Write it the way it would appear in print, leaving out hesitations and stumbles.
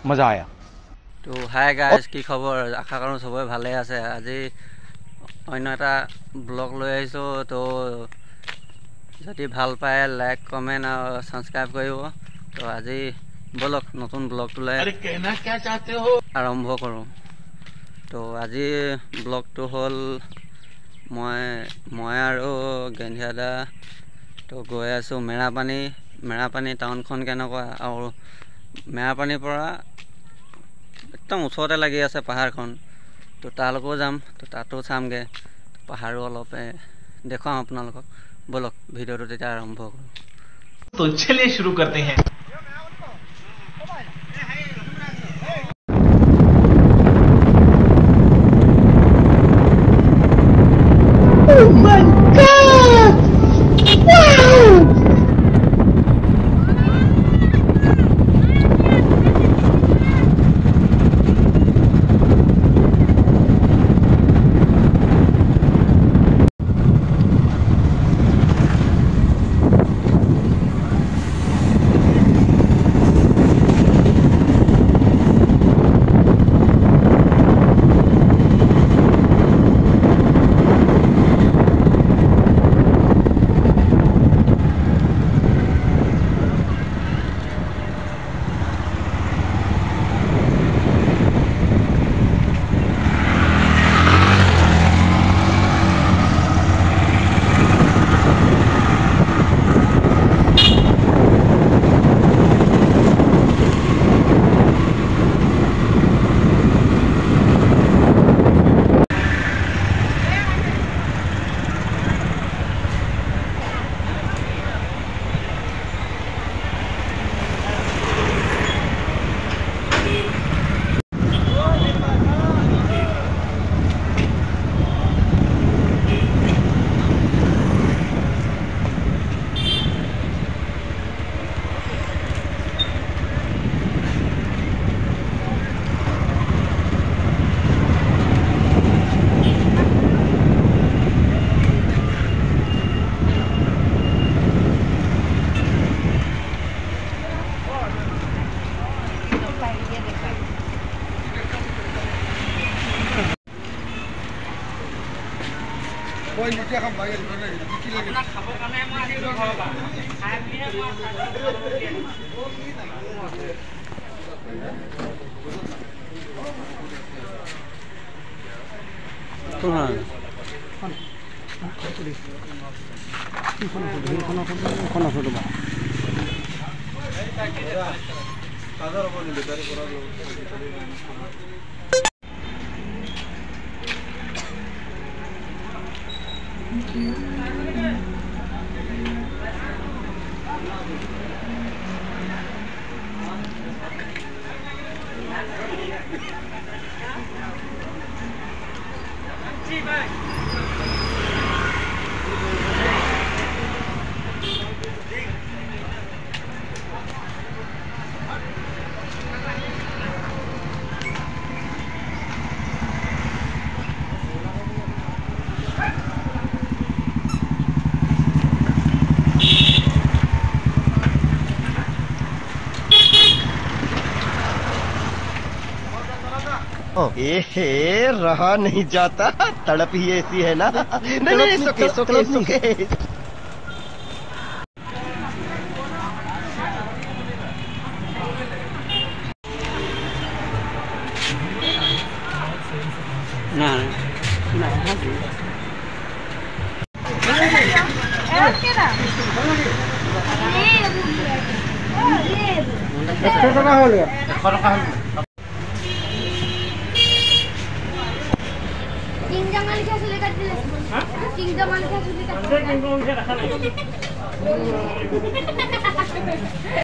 मज़ा आया। तो हाय गाइस, কি খবৰ? আশা কৰোঁ সবাই ভালে আছে। আজি অন্য এটা ব্লগ লৈ আহিছোঁ। তো যদি ভাল পায় লাইক কমেণ্ট আৰু ছাবস্ক্ৰাইব কৰিব। তো আজি বলক নতুন ব্লগটোলৈ আৰম্ভ কৰোঁ। তো আজি ব্লগটো হ'ল মই আৰু গেন্ধিয়াদা তো গৈ আছোঁ মেৰাপানী টাউনখন কেনেকুৱা, আৰু মেৰাপানীৰ পৰা একদম ওচৰতে লাগি আছে পাহাৰখন। তো তালৈকেও যাম, তো তাতো চামগৈ, পাহাৰো অলপ দেখুৱাম আপোনালোকক। বলক ভিডিঅ'টো তেতিয়া আৰম্ভ কৰোঁ। तो चलिए शुरू करते हैं। Oh my God! Wow! रहा नहीं जाता, तड़प ही ऐसी है ना। नहीं सोके King Jamal